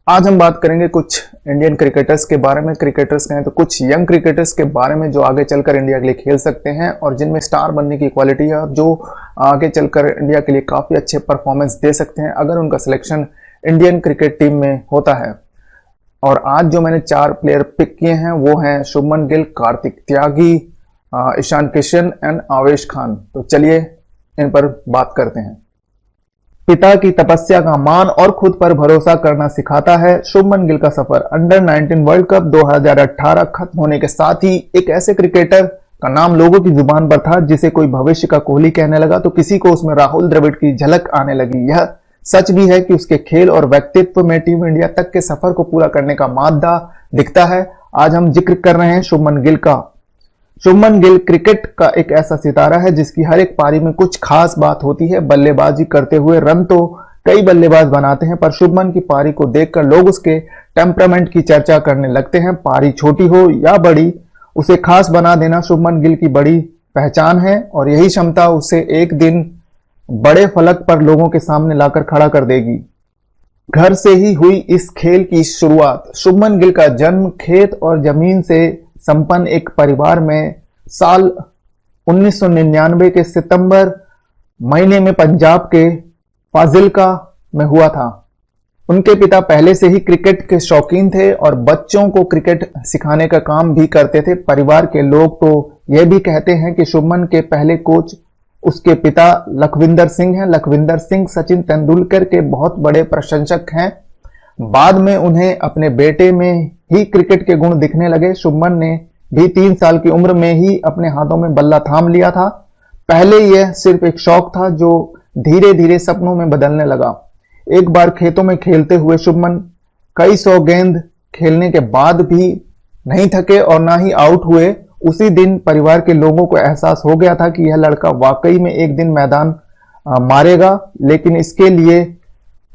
आज हम बात करेंगे कुछ इंडियन क्रिकेटर्स के बारे में। क्रिकेटर्स कहें तो कुछ यंग क्रिकेटर्स के बारे में जो आगे चलकर इंडिया के लिए खेल सकते हैं और जिनमें स्टार बनने की क्वालिटी है और जो आगे चलकर इंडिया के लिए काफ़ी अच्छे परफॉर्मेंस दे सकते हैं अगर उनका सिलेक्शन इंडियन क्रिकेट टीम में होता है। और आज जो मैंने 4 प्लेयर पिक किए हैं वो हैं शुभमन गिल, कार्तिक त्यागी, ईशान किशन एंड आवेश खान। तो चलिए इन पर बात करते हैं। पिता की तपस्या का मान और खुद पर भरोसा करना सिखाता है शुभमन गिल का सफर। अंडर 19 वर्ल्ड कप 2018 खत्म होने के साथ ही एक ऐसे क्रिकेटर का नाम लोगों की जुबान पर था जिसे कोई भविष्य का कोहली कहने लगा तो किसी को उसमें राहुल द्रविड़ की झलक आने लगी। यह सच भी है कि उसके खेल और व्यक्तित्व में टीम इंडिया तक के सफर को पूरा करने का मादा दिखता है। आज हम जिक्र कर रहे हैं शुभमन गिल का। शुभमन गिल क्रिकेट का एक ऐसा सितारा है जिसकी हर एक पारी में कुछ खास बात होती है। बल्लेबाजी करते हुए रन तो कई बल्लेबाज बनाते हैं पर शुभमन की पारी को देखकर लोग उसके टेम्परामेंट की चर्चा करने लगते हैं। पारी छोटी हो या बड़ी, उसे खास बना देना शुभमन गिल की बड़ी पहचान है और यही क्षमता उसे एक दिन बड़े फलक पर लोगों के सामने लाकर खड़ा कर देगी। घर से ही हुई इस खेल की शुरुआत। शुभमन गिल का जन्म खेत और जमीन से संपन्न एक परिवार में साल 1999 के सितंबर महीने में पंजाब के फाजिल्का में हुआ था। उनके पिता पहले से ही क्रिकेट के शौकीन थे और बच्चों को क्रिकेट सिखाने का काम भी करते थे। परिवार के लोग तो यह भी कहते हैं कि शुभमन के पहले कोच उसके पिता लखविंदर सिंह हैं। लखविंदर सिंह सचिन तेंदुलकर के बहुत बड़े प्रशंसक हैं। बाद में उन्हें अपने बेटे में ही क्रिकेट के गुण दिखने लगे। शुभमन ने भी 3 साल की उम्र में ही अपने हाथों में बल्ला थाम लिया था। पहले यह सिर्फ एक शौक था जो धीरे धीरे सपनों में बदलने लगा। एक बार खेतों में खेलते हुए शुभमन कई 100 गेंद खेलने के बाद भी नहीं थके और ना ही आउट हुए। उसी दिन परिवार के लोगों को एहसास हो गया था कि यह लड़का वाकई में एक दिन मैदान मारेगा, लेकिन इसके लिए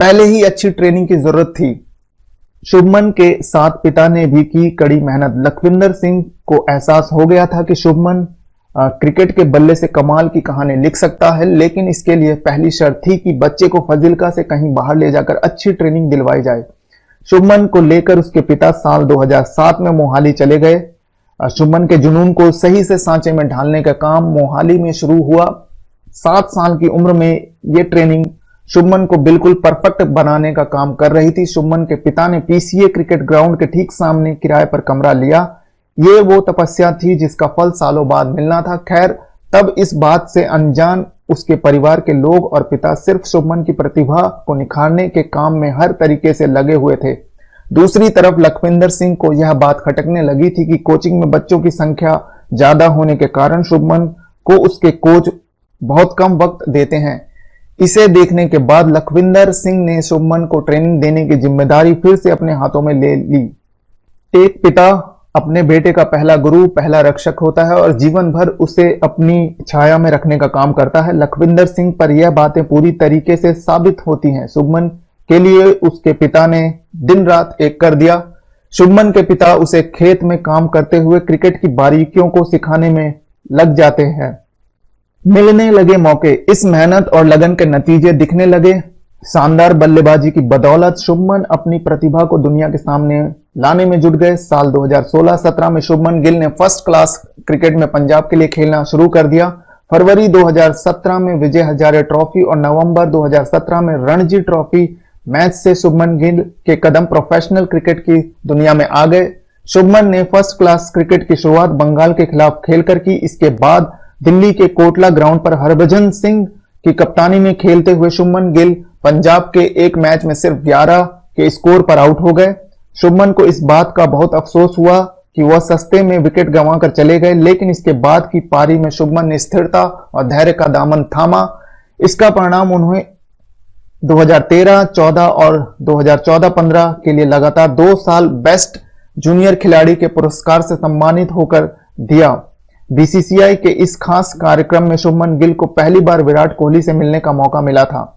पहले ही अच्छी ट्रेनिंग की जरूरत थी। शुभमन के साथ पिता ने भी की कड़ी मेहनत। लखविंदर सिंह को एहसास हो गया था कि शुभमन क्रिकेट के बल्ले से कमाल की कहानी लिख सकता है, लेकिन इसके लिए पहली शर्त थी कि बच्चे को फाजिल्का से कहीं बाहर ले जाकर अच्छी ट्रेनिंग दिलवाई जाए। शुभमन को लेकर उसके पिता साल 2007 में मोहाली चले गए। शुभमन के जुनून को सही से सांचे में ढालने का काम मोहाली में शुरू हुआ। 7 साल की उम्र में यह ट्रेनिंग शुभमन को बिल्कुल परफेक्ट बनाने का काम कर रही थी। शुभमन के पिता ने पीसीए क्रिकेट ग्राउंड के ठीक सामने किराए पर कमरा लिया। ये वो तपस्या थी जिसका फल सालों बाद मिलना था। खैर, तब इस बात से अनजान उसके परिवार के लोग और पिता सिर्फ शुभमन की प्रतिभा को निखारने के काम में हर तरीके से लगे हुए थे। दूसरी तरफ लखविंदर सिंह को यह बात खटकने लगी थी कि कोचिंग में बच्चों की संख्या ज्यादा होने के कारण शुभमन को उसके कोच बहुत कम वक्त देते हैं। इसे देखने के बाद लखविंदर सिंह ने शुभमन को ट्रेनिंग देने की जिम्मेदारी फिर से अपने हाथों में ले ली। एक पिता अपने बेटे का पहला गुरु, पहला रक्षक होता है और जीवन भर उसे अपनी छाया में रखने का काम करता है। लखविंदर सिंह पर यह बातें पूरी तरीके से साबित होती हैं। शुभमन के लिए उसके पिता ने दिन रात एक कर दिया। शुभमन के पिता उसे खेत में काम करते हुए क्रिकेट की बारीकियों को सिखाने में लग जाते हैं। मिलने लगे मौके, इस मेहनत और लगन के नतीजे दिखने लगे। शानदार बल्लेबाजी की बदौलत शुभमन अपनी प्रतिभा को दुनिया के सामने लाने में जुट गए। साल 2016-17 में शुभमन गिल ने फर्स्ट क्लास क्रिकेट में पंजाब के लिए खेलना शुरू कर दिया। फरवरी 2017 में विजय हजारे ट्रॉफी और नवंबर 2017 में रणजी ट्रॉफी मैच से शुभमन गिल के कदम प्रोफेशनल क्रिकेट की दुनिया में आ गए। शुभमन ने फर्स्ट क्लास क्रिकेट की शुरुआत बंगाल के खिलाफ खेलकर की। इसके बाद दिल्ली के कोटला ग्राउंड पर हरभजन सिंह की कप्तानी में खेलते हुए शुभमन गिल पंजाब के एक मैच में सिर्फ 11 के स्कोर पर आउट हो गए। शुभमन को इस बात का बहुत अफसोस हुआ कि वह सस्ते में विकेट गंवाकर चले गए, लेकिन इसके बाद की पारी में शुभमन ने स्थिरता और धैर्य का दामन थामा। इसका परिणाम उन्हें 2013, 14 और 2014-15 के लिए लगातार 2 साल बेस्ट जूनियर खिलाड़ी के पुरस्कार से सम्मानित होकर दिया। बीसीसीआई के इस खास कार्यक्रम में शुभमन गिल को पहली बार विराट कोहली से मिलने का मौका मिला था।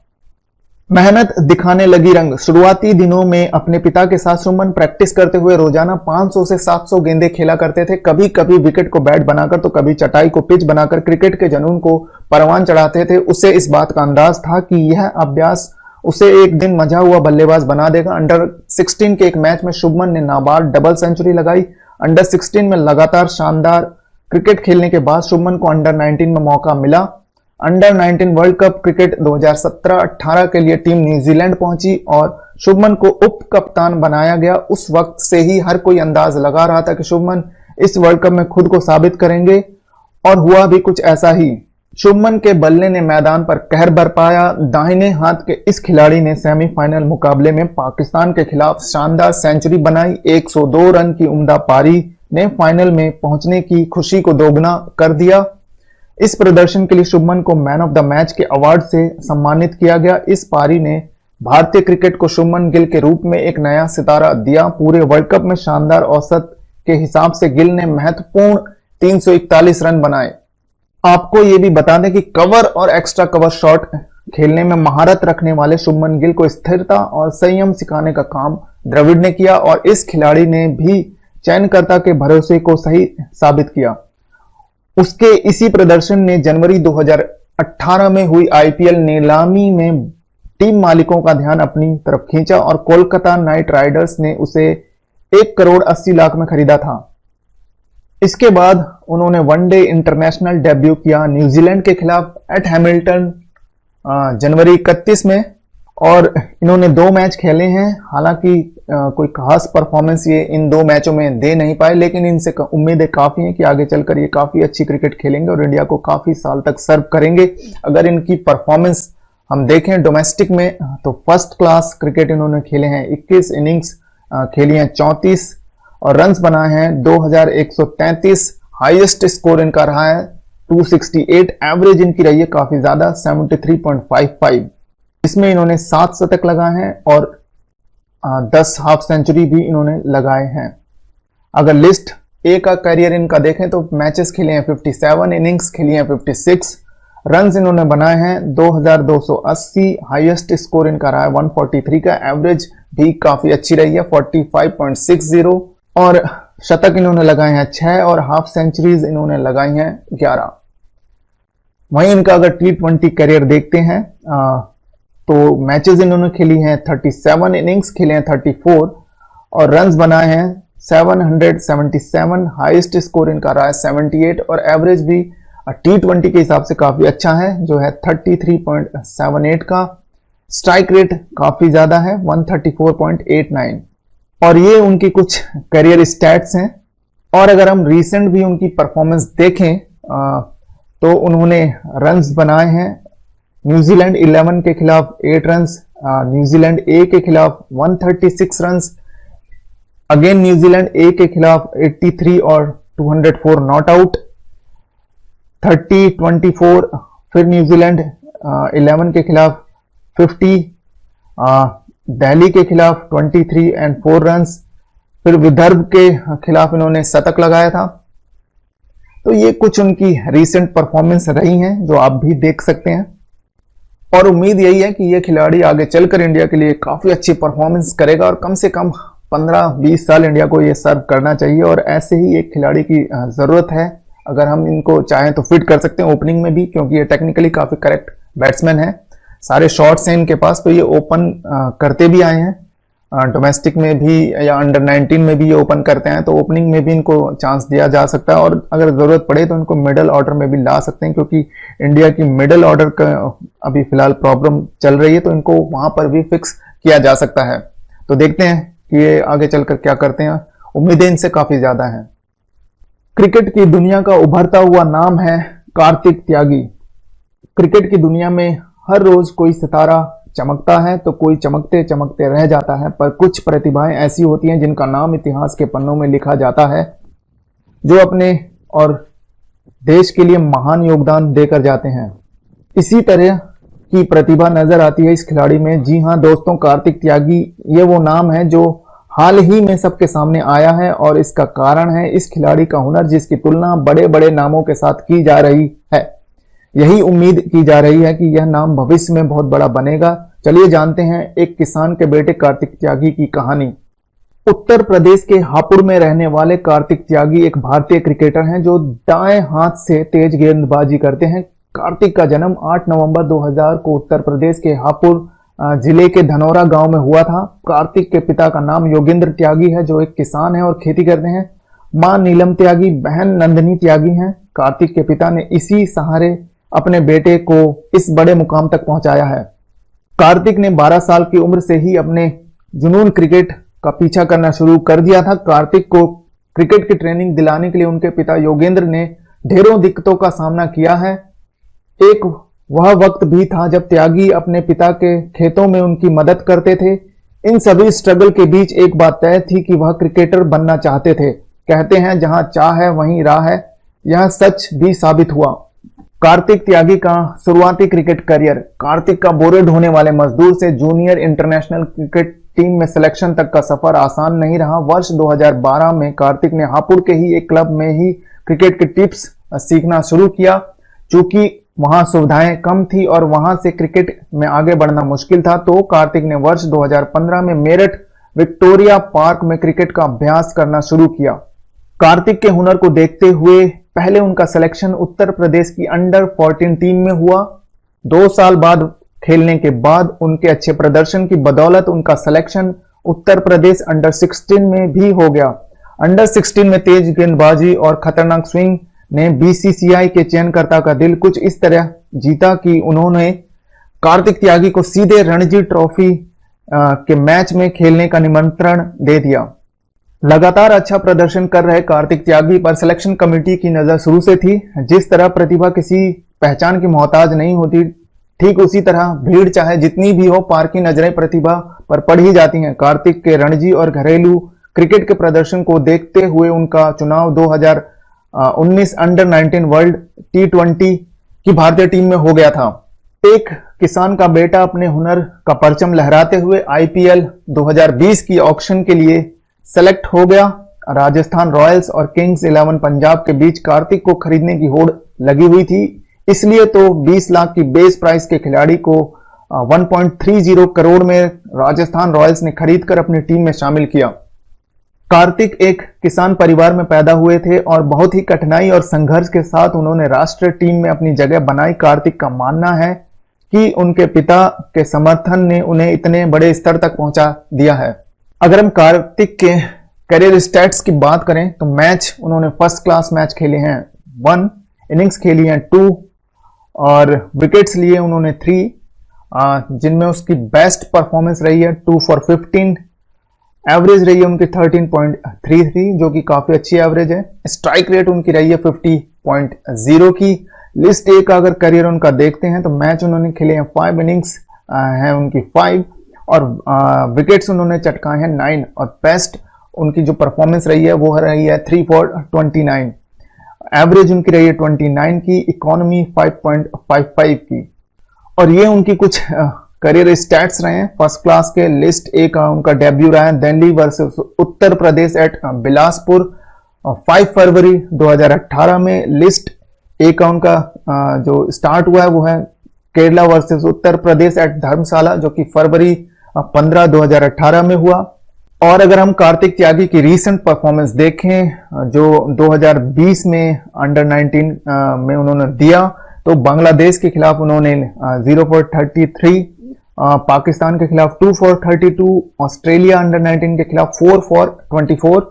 मेहनत दिखाने लगी रंग। शुरुआती दिनों में अपने पिता के साथ शुभमन प्रैक्टिस करते हुए रोजाना 500 से 700 गेंदें खेला करते थे। कभी कभी विकेट को बैट बनाकर तो कभी चटाई को पिच बनाकर क्रिकेट के जुनून को परवान चढ़ाते थे। उसे इस बात का अंदाज था कि यह अभ्यास उसे एक दिन मजा हुआ बल्लेबाज बना देगा। अंडर 16 के एक मैच में शुभमन ने नाबाद डबल सेंचुरी लगाई। अंडर 16 में लगातार शानदार क्रिकेट खेलने के बाद शुभमन को अंडर 19 में मौका मिला। अंडर 19 वर्ल्ड कप क्रिकेट 2017-18 के लिए टीम न्यूजीलैंड पहुंची और शुभमन को उप कप्तान बनाया गया। उस वक्त से ही हर कोई अंदाज लगा रहा था कि शुभमन इस वर्ल्ड कप में खुद को साबित करेंगे और हुआ भी कुछ ऐसा ही। शुभमन के बल्ले ने मैदान पर कहर बरपाया। दाहिने हाथ के इस खिलाड़ी ने सेमीफाइनल मुकाबले में पाकिस्तान के खिलाफ शानदार सेंचुरी बनाई। 102 रन की उम्दा पारी ने फाइनल में पहुंचने की खुशी को दोगुना कर दिया। इस प्रदर्शन के लिए शुभमन को मैन ऑफ द मैच के अवार्ड से सम्मानित किया गया। इस पारी ने भारतीय क्रिकेट को शुभमन गिल के रूप में एक नया सितारा दिया। पूरे वर्ल्ड कप में शानदार औसत के हिसाब से गिल ने महत्वपूर्ण 341 रन बनाए। आपको यह भी बता दें कि कवर और एक्स्ट्रा कवर शॉट खेलने में महारत रखने वाले शुभमन गिल को स्थिरता और संयम सिखाने का काम द्रविड़ ने किया और इस खिलाड़ी ने भी चयनकर्ता के भरोसे को सही साबित किया। उसके इसी प्रदर्शन ने जनवरी 2018 में हुई आईपीएल नीलामी में टीम मालिकों का ध्यान अपनी तरफ खींचा और कोलकाता नाइट राइडर्स ने उसे 1 करोड़ 80 लाख में खरीदा था। इसके बाद उन्होंने वनडे इंटरनेशनल डेब्यू किया न्यूजीलैंड के खिलाफ एट हैमिल्टन जनवरी 31 में और इन्होंने 2 मैच खेले हैं। हालांकि कोई खास परफॉर्मेंस ये इन 2 मैचों में दे नहीं पाए, लेकिन इनसे उम्मीदें काफी हैं कि आगे चलकर ये काफी अच्छी क्रिकेट खेलेंगे और इंडिया को काफी साल तक सर्व करेंगे। अगर इनकी परफॉर्मेंस हम देखें डोमेस्टिक में तो फर्स्ट क्लास क्रिकेट इन्होंने खेले हैं। 21 इनिंग्स खेली हैं, 34 और रन्स बनाए हैं 2133। हाईएस्ट स्कोर इनका रहा है 268। एवरेज इनकी रही है काफी ज्यादा 73.55। इसमें इन्होंने 7 शतक लगाए हैं और 10 हाफ सेंचुरी भी इन्होंने लगाए हैं। अगर लिस्ट ए का करियर इनका देखें तो मैचेस खेले हैं 57, इनिंग्स खेली हैं 56, रन्स इन्होंने बनाए हैं 2280। हाईएस्ट स्कोर इनका रहा है 143 का। एवरेज भी काफी अच्छी रही है 45.60 और शतक इन्होंने लगाए हैं 6 और हाफ सेंचुरीज इन्होंने लगाई हैं 11। वहीं इनका अगर T20 करियर देखते हैं तो मैचेस इन्होंने खेली हैं 37, इनिंग्स खेले हैं 34 और रन्स बनाए हैं 777। हाईएस्ट स्कोर इनका रहा है 78 और एवरेज भी T20 के हिसाब से काफी अच्छा है जो है 33.78 का। स्ट्राइक रेट काफी ज्यादा है 134.89 और ये उनकी कुछ करियर स्टैट्स हैं। और अगर हम रिसेंट भी उनकी परफॉर्मेंस देखें तो उन्होंने रन्स बनाए हैं न्यूजीलैंड 11 के खिलाफ 8 रन्स, न्यूजीलैंड ए के खिलाफ 136 रन्स, अगेन न्यूजीलैंड ए के खिलाफ 83 और 204 नॉट आउट, 30-24, फिर न्यूजीलैंड 11 के खिलाफ 50, दिल्ली के खिलाफ 23 एंड 4 रन्स, फिर विदर्भ के खिलाफ इन्होंने शतक लगाया था। तो ये कुछ उनकी रीसेंट परफॉर्मेंस रही हैं जो आप भी देख सकते हैं और उम्मीद यही है कि ये खिलाड़ी आगे चलकर इंडिया के लिए काफी अच्छी परफॉर्मेंस करेगा और कम से कम 15-20 साल इंडिया को ये सर्व करना चाहिए और ऐसे ही एक खिलाड़ी की जरूरत है। अगर हम इनको चाहें तो फिट कर सकते हैं ओपनिंग में भी, क्योंकि ये टेक्निकली काफी करेक्ट बैट्समैन है। सारे शॉट्स हैं इनके पास, तो ये ओपन करते भी आए हैं डोमेस्टिक में भी या अंडर 19 में भी ये ओपन करते हैं, तो ओपनिंग में भी इनको चांस दिया जा सकता है और अगर जरूरत पड़े तो इनको मिडिल ऑर्डर में भी ला सकते हैं, क्योंकि इंडिया की मिडिल ऑर्डर का अभी फिलहाल प्रॉब्लम चल रही है, तो इनको वहां पर भी फिक्स किया जा सकता है। तो देखते हैं कि ये आगे चलकर क्या करते हैं। उम्मीदें इनसे काफी ज्यादा हैं। क्रिकेट की दुनिया का उभरता हुआ नाम है कार्तिक त्यागी। क्रिकेट की दुनिया में हर रोज कोई सितारा चमकता है तो कोई चमकते चमकते रह जाता है, पर कुछ प्रतिभाएं ऐसी होती हैं जिनका नाम इतिहास के पन्नों में लिखा जाता है, जो अपने और देश के लिए महान योगदान देकर जाते हैं। इसी तरह की प्रतिभा नजर आती है इस खिलाड़ी में। जी हां दोस्तों, कार्तिक त्यागी ये वो नाम है जो हाल ही में सबके सामने आया है और इसका कारण है इस खिलाड़ी का हुनर, जिसकी तुलना बड़े बड़े नामों के साथ की जा रही है। यही उम्मीद की जा रही है कि यह नाम भविष्य में बहुत बड़ा बनेगा। चलिए जानते हैं एक किसान के बेटे कार्तिक त्यागी की कहानी। उत्तर प्रदेश के हापुड़ में रहने वाले कार्तिक त्यागी एक भारतीय क्रिकेटर हैं जो दाएं हाथ से तेज गेंदबाजी करते हैं। कार्तिक का जन्म 8 नवंबर 2000 को उत्तर प्रदेश के हापुड़ जिले के धनौरा गांव में हुआ था। कार्तिक के पिता का नाम योगेंद्र त्यागी है, जो एक किसान है और खेती करते हैं। मां नीलम त्यागी, बहन नंदिनी त्यागी हैं। कार्तिक के पिता ने इसी सहारे अपने बेटे को इस बड़े मुकाम तक पहुंचाया है। कार्तिक ने 12 साल की उम्र से ही अपने जुनून क्रिकेट का पीछा करना शुरू कर दिया था। कार्तिक को क्रिकेट की ट्रेनिंग दिलाने के लिए उनके पिता योगेंद्र ने ढेरों दिक्कतों का सामना किया है। एक वह वक्त भी था जब त्यागी अपने पिता के खेतों में उनकी मदद करते थे। इन सभी स्ट्रगल के बीच एक बात तय थी कि वह क्रिकेटर बनना चाहते थे। कहते हैं जहां चाह है वहीं राह है। यह सच भी साबित हुआ। कार्तिक त्यागी का शुरुआती क्रिकेट करियर। कार्तिक का बोरे ढोने वाले मजदूर से जूनियर इंटरनेशनल क्रिकेट टीम में सिलेक्शन तक का सफर आसान नहीं रहा। वर्ष 2012 में कार्तिक ने हापुड़ के ही एक क्लब में ही क्रिकेट की टिप्स सीखना शुरू किया। चूंकि वहां सुविधाएं कम थी और वहां से क्रिकेट में आगे बढ़ना मुश्किल था, तो कार्तिक ने वर्ष 2015 में मेरठ विक्टोरिया पार्क में क्रिकेट का अभ्यास करना शुरू किया। कार्तिक के हुनर को देखते हुए पहले उनका सिलेक्शन उत्तर प्रदेश की अंडर 14 टीम में हुआ। 2 साल बाद खेलने के बाद उनके अच्छे प्रदर्शन की बदौलत उनका सिलेक्शन उत्तर प्रदेश अंडर 16 में भी हो गया। अंडर 16 में तेज गेंदबाजी और खतरनाक स्विंग ने बीसीसीआई के चयनकर्ता का दिल कुछ इस तरह जीता कि उन्होंने कार्तिक त्यागी को सीधे रणजी ट्रॉफी के मैच में खेलने का निमंत्रण दे दिया। लगातार अच्छा प्रदर्शन कर रहे कार्तिक त्यागी पर सिलेक्शन कमेटी की नजर शुरू से थी। जिस तरह प्रतिभा किसी पहचान की मोहताज नहीं होती, ठीक उसी तरह भीड़ चाहे जितनी भी हो, पार की नजरें प्रतिभा पर पड़ ही जाती हैं। कार्तिक के रणजी और घरेलू क्रिकेट के प्रदर्शन को देखते हुए उनका चुनाव 2019 अंडर 19 वर्ल्ड T20 की भारतीय टीम में हो गया था। एक किसान का बेटा अपने हुनर का परचम लहराते हुए IPL 2020 की ऑक्शन के लिए सेलेक्ट हो गया। राजस्थान रॉयल्स और किंग्स 11 पंजाब के बीच कार्तिक को खरीदने की होड़ लगी हुई थी। इसलिए तो 20 लाख की बेस प्राइस के खिलाड़ी को 1.30 करोड़ में राजस्थान रॉयल्स ने खरीदकर अपनी टीम में शामिल किया। कार्तिक एक किसान परिवार में पैदा हुए थे और बहुत ही कठिनाई और संघर्ष के साथ उन्होंने राष्ट्रीय टीम में अपनी जगह बनाई। कार्तिक का मानना है कि उनके पिता के समर्थन ने उन्हें इतने बड़े स्तर तक पहुंचा दिया है। अगर हम कार्तिक के करियर स्टैट्स की बात करें तो मैच उन्होंने फर्स्ट क्लास मैच खेले हैं 1, इनिंग्स खेली हैं 2 और विकेट्स लिए उन्होंने 3, जिनमें उसकी बेस्ट परफॉर्मेंस रही है 2 for 15। एवरेज रही है उनकी 13.33 जो कि काफी अच्छी एवरेज है। स्ट्राइक रेट उनकी रही है 50.0 की। लिस्ट ए का अगर करियर उनका देखते हैं तो मैच उन्होंने खेले हैं 5, इनिंग्स हैं उनकी 5 और विकेट्स उन्होंने चटकाए हैं 9 और बेस्ट उनकी जो परफॉर्मेंस रही है वो रही है 3 for 29। एवरेज उनकी रही है 29 की, इकोनॉमी 5.55 की। और ये उनकी कुछ करियर स्टैट्स रहे हैं। फर्स्ट क्लास के लिस्ट ए का उनका डेब्यू रहा है दिल्ली वर्सेस उत्तर प्रदेश एट बिलासपुर 5 फरवरी 2018 में। लिस्ट ए का उनका जो स्टार्ट हुआ है वो है केरला वर्सेस उत्तर प्रदेश एट धर्मशाला जो कि फरवरी 15 2018 में हुआ। और अगर हम कार्तिक त्यागी की रीसेंट परफॉर्मेंस देखें जो 2020 में अंडर 19 में उन्होंने दिया, तो बांग्लादेश के खिलाफ उन्होंने 0 for 33, पाकिस्तान के खिलाफ 2 for 32, ऑस्ट्रेलिया अंडर 19 के खिलाफ 4 for 24,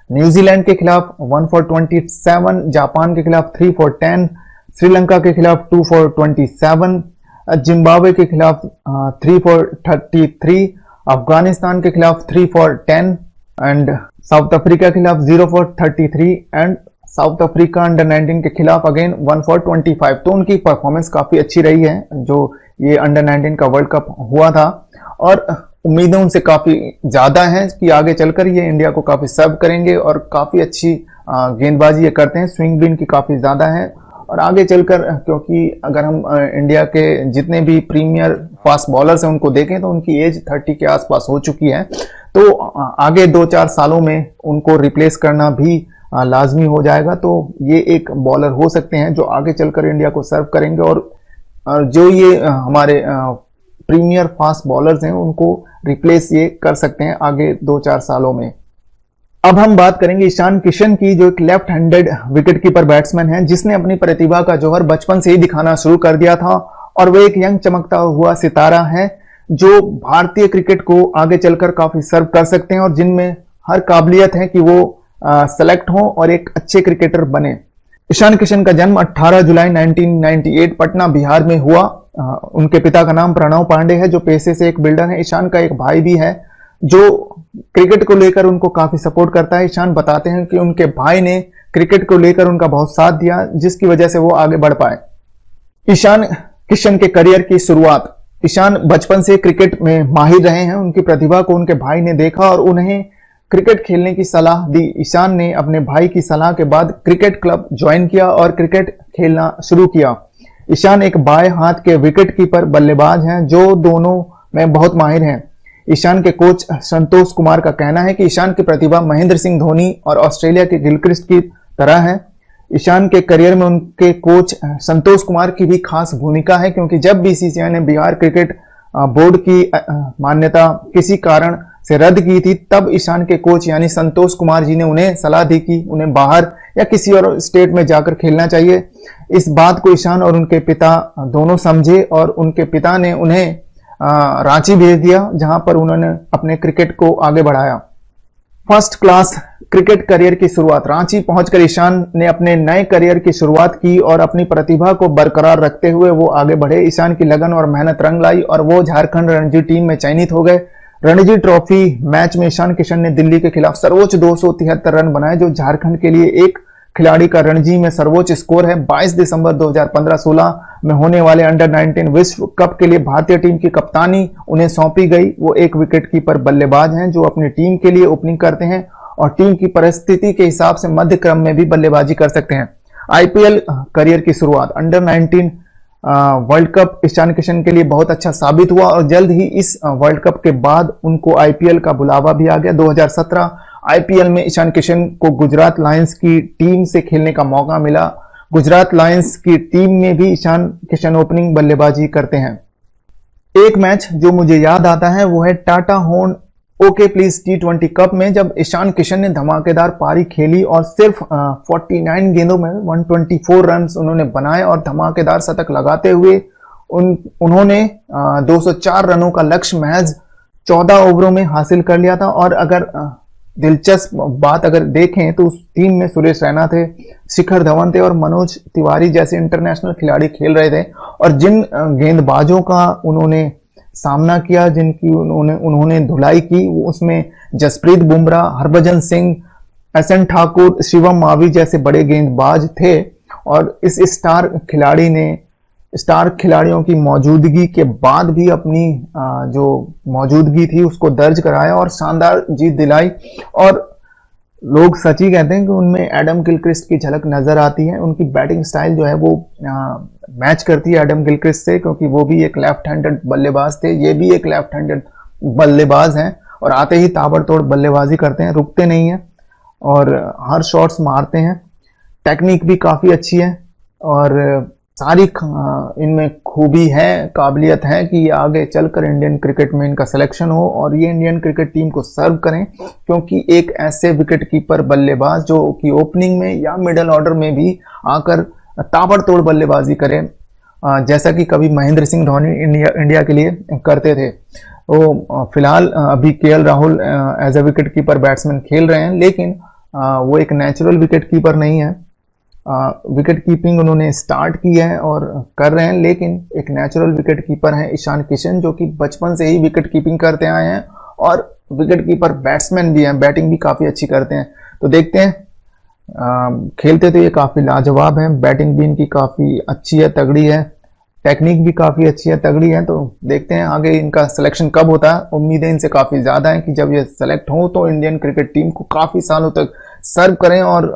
न्यूजीलैंड के खिलाफ 1 for 27, जापान के खिलाफ 3 for 10, श्रीलंका के खिलाफ 2 for 27, जिम्बाब्वे के खिलाफ 3 for 33, अफगानिस्तान के खिलाफ 3 for 10 एंड साउथ अफ्रीका के खिलाफ 0 for 33 and south Africa under 19 के खिलाफ अगेन 1 for 25। तो उनकी परफॉर्मेंस काफी अच्छी रही है जो ये अंडर 19 का वर्ल्ड कप हुआ था और उम्मीदें उनसे काफी ज्यादा हैं कि आगे चलकर ये इंडिया को काफी सर्व करेंगे और काफी अच्छी गेंदबाजी ये करते हैं। स्विंग भी इनकी काफी ज्यादा है और आगे चलकर, क्योंकि अगर हम इंडिया के जितने भी प्रीमियर फास्ट बॉलर्स हैं उनको देखें तो उनकी एज 30 के आसपास हो चुकी है, तो आगे 2-4 सालों में उनको रिप्लेस करना भी लाजमी हो जाएगा। तो ये एक बॉलर हो सकते हैं जो आगे चलकर इंडिया को सर्व करेंगे और जो ये हमारे प्रीमियर फास्ट बॉलर्स हैं उनको रिप्लेस ये कर सकते हैं आगे 2-4 सालों में। अब हम बात करेंगे ईशान किशन की, जो एक left handed wicket keeper batsman है जिसने अपनी प्रतिभा का जौहर बचपन से ही दिखाना शुरू कर दिया था और वो एक यंग चमकता हुआ सितारा है जो भारतीय क्रिकेट को आगे चलकर काफी सर्व कर सकते हैं और जिनमें हर काबिलियत है कि वो सेलेक्ट हो और एक अच्छे क्रिकेटर बने। ईशान किशन का जन्म 18 जुलाई 1998 पटना बिहार में हुआ। उनके पिता का नाम प्रणव पांडे है जो पेशे से एक बिल्डर है। ईशान का एक भाई भी है जो क्रिकेट को लेकर उनको काफी सपोर्ट करता है। ईशान बताते हैं कि उनके भाई ने क्रिकेट को लेकर उनका बहुत साथ दिया जिसकी वजह से वो आगे बढ़ पाए। ईशान किशन के करियर की शुरुआत। ईशान बचपन से क्रिकेट में माहिर रहे हैं। उनकी प्रतिभा को उनके भाई ने देखा और उन्हें क्रिकेट खेलने की सलाह दी। ईशान ने अपने भाई की सलाह के बाद क्रिकेट क्लब ज्वाइन किया और क्रिकेट खेलना शुरू किया। ईशान एक बाएं हाथ के विकेट कीपर बल्लेबाज हैं जो दोनों में बहुत माहिर हैं। ईशान के कोच संतोष कुमार का कहना है कि ईशान की प्रतिभा महेंद्र सिंह धोनी और ऑस्ट्रेलिया के गिलक्रिस्ट की तरह है। ईशान के करियर में उनके कोच संतोष कुमार की भी खास भूमिका है क्योंकि जब बीसीसीआई ने बिहार क्रिकेट बोर्ड की मान्यता किसी कारण से रद्द की थी तब ईशान के कोच यानी संतोष कुमार जी ने उन्हें सलाह दी कि उन्हें बाहर या किसी और स्टेट में जाकर खेलना चाहिए। इस बात को ईशान और उनके पिता दोनों समझे और उनके पिता ने उन्हें रांची भेज दिया जहां पर उन्होंने अपने क्रिकेट को आगे बढ़ाया। फर्स्ट क्लास क्रिकेट करियर की शुरुआत। रांची पहुंचकर ईशान ने अपने नए करियर की शुरुआत की और अपनी प्रतिभा को बरकरार रखते हुए वो आगे बढ़े। ईशान की लगन और मेहनत रंग लाई और वो झारखंड रणजी टीम में चयनित हो गए। रणजी ट्रॉफी मैच में ईशान किशन ने दिल्ली के खिलाफ सर्वोच्च 273 रन बनाए जो झारखंड के लिए एक खिलाड़ी का रणजी में सर्वोच्च स्कोर है। 22 दिसंबर 2015-16 में होने वाले अंडर 19 विश्व कप के लिए भारतीय टीम की कप्तानी उन्हें सौंपी गई। वो एक विकेटकीपर बल्लेबाज हैं जो अपनी टीम के लिए ओपनिंग करते हैं और टीम की परिस्थिति के हिसाब से मध्य क्रम में भी बल्लेबाजी कर सकते हैं। आईपीएल करियर की शुरुआत। Under 19 world cup Ishan Kishan के लिए बहुत अच्छा साबित हुआ और जल्द ही इस वर्ल्ड कप के बाद उनको आईपीएल का बुलावा भी आ गया। 2017 आईपीएल में ईशान किशन को गुजरात लायंस की टीम से खेलने का मौका मिला। गुजरात लायंस की टीम में भी ईशान किशन ओपनिंग बल्लेबाजी करते हैं। एक मैच जो मुझे याद आता है वो है टाटा होन ओके प्लीज T20 कप में जब ईशान किशन ने धमाकेदार पारी खेली और सिर्फ 49 गेंदों में 124 रन उन्होंने बनाए और धमाकेदार शतक लगाते हुए उन्होंने 204 रनों का लक्ष्य महज 14 ओवरों में हासिल कर लिया था। और अगर दिलचस्प बात अगर देखें तो उस टीम में सुरेश रैना थे, शिखर धवन थे और मनोज तिवारी जैसे इंटरनेशनल खिलाड़ी खेल रहे थे और जिन गेंदबाजों का उन्होंने सामना किया, जिनकी उन्होंने धुलाई की, उसमें जसप्रीत बुमराह, हरभजन सिंह, एसएन ठाकुर, शिवम मावी जैसे बड़े गेंदबाज थे। और इस स्टार खिलाड़ियों की मौजूदगी के बाद भी अपनी जो मौजूदगी थी उसको दर्ज कराया और शानदार जीत दिलाई। और लोग सच ही कहते हैं कि उनमें एडम गिलक्रिस्ट की झलक नजर आती है। उनकी बैटिंग स्टाइल जो है वो मैच करती है एडम गिलक्रिस्ट से क्योंकि वो भी एक लेफ्ट हैंडेड बल्लेबाज थे, ये भी एक लेफ्ट हैंडेड बल्लेबाज हैं और आते ही ताबड़तोड़ बल्लेबाजी करते हैं, रुकते नहीं हैं और हर शॉट्स मारते हैं। टेक्निक भी काफ़ी अच्छी है और सारी इनमें खूबी है, काबिलियत है कि आगे चलकर इंडियन क्रिकेट में इनका सिलेक्शन हो और ये इंडियन क्रिकेट टीम को सर्व करें क्योंकि एक ऐसे विकेट कीपर बल्लेबाज जो कि ओपनिंग में या मिडल ऑर्डर में भी आकर ताबड़तोड़ बल्लेबाजी करें जैसा कि कभी महेंद्र सिंह धोनी इंडिया के लिए करते थे। तो फिलहाल अभी KL Rahul as a wicket keeper batsman खेल रहे हैं लेकिन वो एक नेचुरल विकेट कीपर नहीं है। विकेट कीपिंग उन्होंने स्टार्ट की है और कर रहे हैं लेकिन एक नेचुरल विकेट कीपर है ईशान किशन जो कि बचपन से ही विकेट कीपिंग करते आए हैं और विकेट कीपर बैट्समैन भी हैं, बैटिंग भी काफ़ी अच्छी करते हैं। तो देखते हैं, खेलते तो ये काफ़ी लाजवाब हैं, बैटिंग भी इनकी काफ़ी अच्छी है, तगड़ी है, टेक्निक भी काफ़ी अच्छी है, तगड़ी है। तो देखते हैं आगे इनका सिलेक्शन कब होता है। उम्मीदें इनसे काफ़ी ज़्यादा हैं कि जब ये सेलेक्ट हो तो इंडियन क्रिकेट टीम को काफ़ी सालों तक सर्व करें और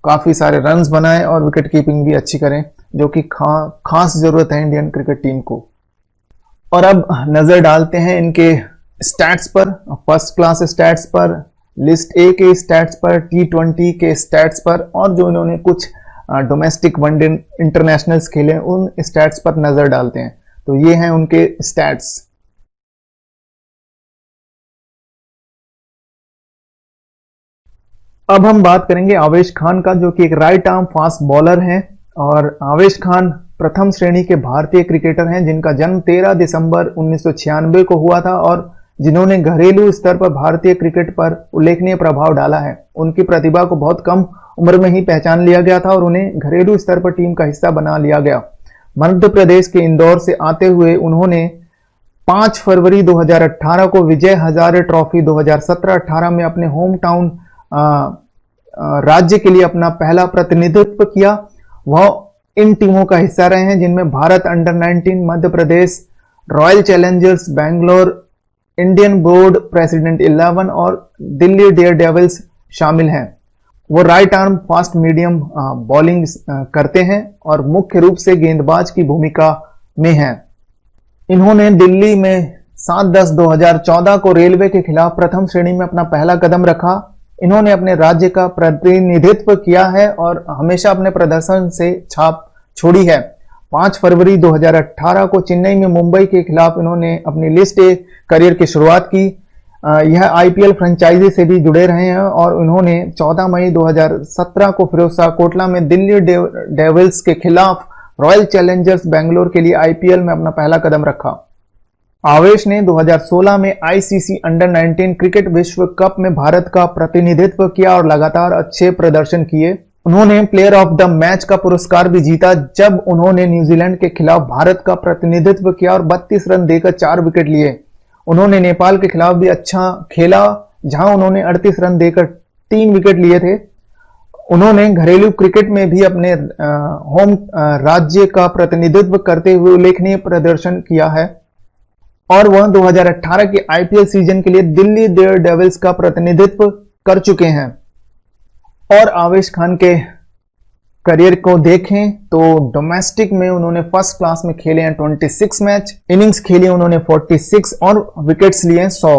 काफ़ी सारे रन्स बनाएं और विकेट कीपिंग भी अच्छी करें जो कि खास ज़रूरत है इंडियन क्रिकेट टीम को। और अब नज़र डालते हैं इनके स्टैट्स पर, फर्स्ट क्लास स्टैट्स पर, लिस्ट ए के स्टैट्स पर, T20 के स्टैट्स पर और जो इन्होंने कुछ डोमेस्टिक वनडे इंटरनेशनल्स खेले उन स्टैट्स पर नज़र डालते हैं। तो ये हैं उनके स्टैट्स। अब हम बात करेंगे आवेश खान का जो कि एक राइट आर्म फास्ट बॉलर हैं और आवेश खान प्रथम श्रेणी के भारतीय क्रिकेटर हैं जिनका जन्म 13 दिसंबर 1996 को हुआ था और जिन्होंने घरेलू स्तर पर भारतीय क्रिकेट पर उल्लेखनीय प्रभाव डाला है। उनकी प्रतिभा को बहुत कम उम्र में ही पहचान लिया गया था और उन्हें घरेलू स्तर पर टीम का हिस्सा बना लिया गया। मध्य प्रदेश के इंदौर से आते हुए उन्होंने 5 फरवरी 2018 को विजय हजारे ट्रॉफी 2017-18 में अपने होम टाउन राज्य के लिए अपना पहला प्रतिनिधित्व किया। वह इन टीमों का हिस्सा रहे हैं जिनमें Bharat under nineteen, Madhya Pradesh, royal challengers Bangalore, Indian board president 11 और दिल्ली डेयर डेविल्स शामिल हैं। वो right arm fast medium bowling करते हैं और मुख्य रूप से गेंदबाज की भूमिका में हैं। इन्होंने दिल्ली में 7/10/2014 को रेलवे के खिलाफ प्रथम श्रेणी में अपना पहला कदम रखा। इन्होंने अपने राज्य का प्रतिनिधित्व किया है और हमेशा अपने प्रदर्शन से छाप छोड़ी है। 5 फरवरी 2018 को चेन्नई में मुंबई के खिलाफ इन्होंने अपनी लिस्ट ए करियर की शुरुआत की। यह आईपीएल फ्रेंचाइजी से भी जुड़े रहे हैं और उन्होंने 14 मई 2017 को फिरोजशाह कोटला में दिल्ली डेविल्स के खिलाफ रॉयल चैलेंजर्स बेंगलोर के लिए आईपीएल में अपना पहला कदम रखा। आवेश ने 2016 में आईसीसी अंडर-19 क्रिकेट विश्व कप में भारत का प्रतिनिधित्व किया और लगातार अच्छे प्रदर्शन किए। उन्होंने प्लेयर ऑफ द मैच का पुरस्कार भी जीता जब उन्होंने न्यूजीलैंड के खिलाफ भारत का प्रतिनिधित्व किया और 32 रन देकर 4 विकेट लिए। उन्होंने नेपाल के खिलाफ भी अच्छा खेला जहां उन्होंने 38 रन देकर 3 विकेट लिए थे। उन्होंने घरेलू क्रिकेट में भी अपने होम राज्य का प्रतिनिधित्व करते हुए उल्लेखनीय प्रदर्शन किया है और वह 2018 के आईपीएल सीजन के लिए दिल्ली डेयर डेविल्स का प्रतिनिधित्व कर चुके हैं। और आवेश खान के करियर को देखें तो डोमेस्टिक में उन्होंने फर्स्ट क्लास में खेले हैं 26 मैच, इनिंग्स खेली उन्होंने 46 और विकेट्स लिए 100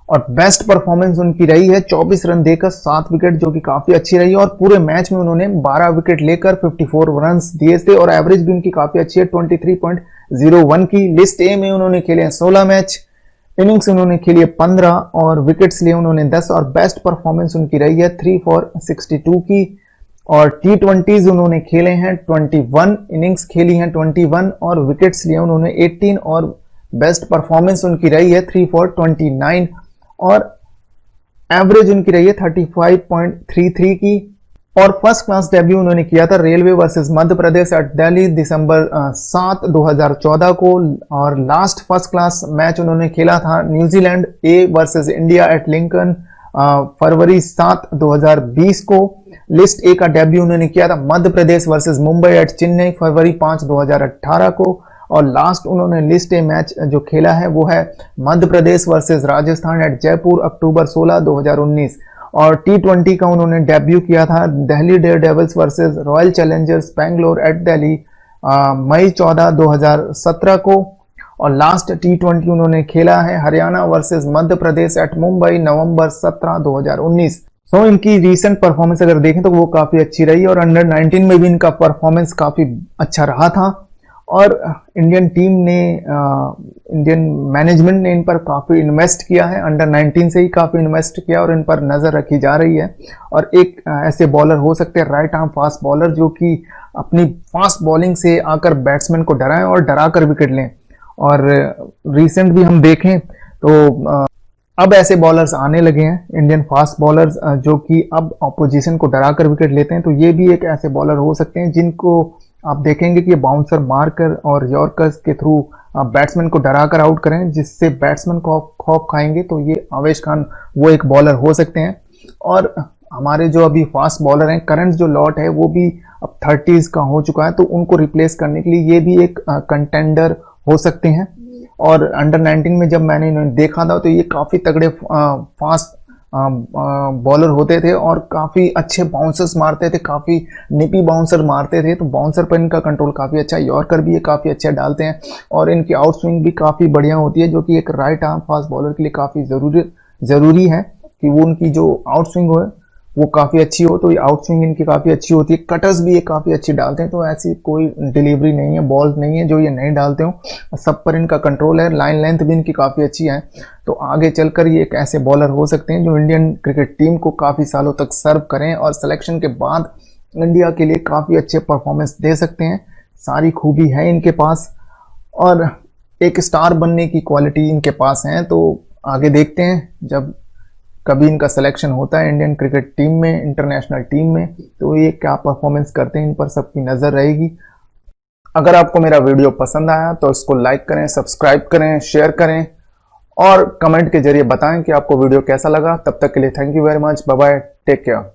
और बेस्ट परफॉर्मेंस उनकी रही है 24 रन देकर 7 विकेट जो कि काफी अच्छी रही और पूरे मैच में उन्होंने 12 विकेट लेकर 54 रन दिए थे और एवरेज भी उनकी काफी अच्छी है 23.01 की। लिस्ट ए में उन्होंने खेले 16 मैच, इनिंग्स उन्होंने खेली 15 और विकेट्स लिए उन्होंने 10 और बेस्ट परफॉर्मेंस उनकी रही है 3 for 62 की। और T20s उन्होंने खेले हैं 21, इनिंग्स खेली हैं 21 और विकेट्स लिए उन्होंने 18 और बेस्ट परफॉर्मेंस उनकी रही है 3 for 29 और एवरेज उनकी रही है 35.33 की। और फर्स्ट क्लास डेब्यू उन्होंने किया था railway versus Madhya Pradesh eight Delhi दिसंबर 7, 2014 को और लास्ट फर्स्ट क्लास मैच उन्होंने खेला था New Zealand A versus India at Lincoln फरवरी 7, 2020 को। लिस्ट ए का डेब्यू उन्होंने किया था मध्य प्रदेश वर्सेस मुंबई एट चेन्नई फरवरी 5, 2018 को और लास्ट उन्होंने लिस्ट ए मैच जो खेला है वो है मध्य प्रदेश वर्सेस राजस्थान एट जयपुर अक्टूबर 16, 2019 और T20 का उन्होंने डेब्यू किया था Delhi daredevils versus royal challengers Bangalore at Delhi मई 14, 2017 को और लास्ट T20 उन्होंने खेला है हरियाणा वर्सेस मध्य प्रदेश एट मुंबई नवंबर 17, 2019। सो इनकी रीसेंट परफॉर्मेंस अगर देखें तो वो काफी अच्छी रही और अंडर-19 में भी इनका परफॉर्मेंस काफी अच्छा रहा था और इंडियन टीम ने इंडियन मैनेजमेंट ने इन पर काफी इन्वेस्ट किया है, अंडर-19 से ही काफी इन्वेस्ट किया और इन पर नजर रखी जा रही है। और एक ऐसे बॉलर हो सकते हैं राइट आर्म फास्ट बॉलर जो कि अपनी फास्ट बॉलिंग से आकर बैट्समैन को डराएं और डरा कर विकेट लें। और रिसेंट भी हम देखें तो अब ऐसे बॉलर्स आने लगे हैं इंडियन फास्ट बॉलर्स जो कि अब ऑपोजिशन को डरा कर विकेट लेते हैं। तो ये भी एक ऐसे बॉलर हो सकते हैं जिनको आप देखेंगे कि बाउंसर मारकर और यॉर्कर्स के थ्रू बैट्समैन को डरा कर आउट करें जिससे बैट्समैन को खौफ खाएंगे। तो ये आवेश खान वो एक बॉलर हो सकते हैं। और हमारे जो अभी फास्ट बॉलर हैं करंट जो लॉट है वो भी अब 30s का हो चुका है तो उनको रिप्लेस करने के लिए ये भी एक कंटेंडर हो सकते हैं। और अंडर-19 में जब मैंने इन्हें देखा था तो ये काफी तगड़े फास्ट बॉलर होते थे और काफी अच्छे बाउंसर्स मारते थे, काफी निपी बाउंसर मारते थे। तो बाउंसर पर इनका कंट्रोल काफी अच्छा है, यॉर्कर भी ये काफी अच्छा डालते हैं और इनकी आउट स्विंग भी काफी बढ़िया होती है जो कि एक राइट आर्म फास्ट बॉलर के लिए काफी जरूरी है कि वो उनकी जो आउट स्विंग हो वो काफी अच्छी हो। तो ये आउट स्विंग इनकी काफी अच्छी होती है, कटर्स भी ये काफी अच्छी डालते हैं। तो ऐसी कोई डिलीवरी नहीं है, बॉल्स नहीं है जो ये नहीं डालते हो, सब पर इनका कंट्रोल है। लाइन लेंथ भी इनकी काफी अच्छी है। तो आगे चलकर ये एक ऐसे बॉलर हो सकते हैं जो इंडियन क्रिकेट टीम को काफी सालों तक सर्व करें और सिलेक्शन के बाद इंडिया के लिए काफी अच्छे परफॉर्मेंस दे सकते हैं सारी खूबी है इनके पास और एक स्टार बनने की क्वालिटी इनके पास है। तो आगे देखते हैं जब कभी इनका सिलेक्शन होता है इंडियन क्रिकेट टीम में, इंटरनेशनल टीम में, तो ये क्या परफॉर्मेंस करते हैं इन पर सबकी नज़र रहेगी। अगर आपको मेरा वीडियो पसंद आया तो इसको लाइक करें, सब्सक्राइब करें, शेयर करें और कमेंट के जरिए बताएं कि आपको वीडियो कैसा लगा। तब तक के लिए thank you very much, bye bye, take care.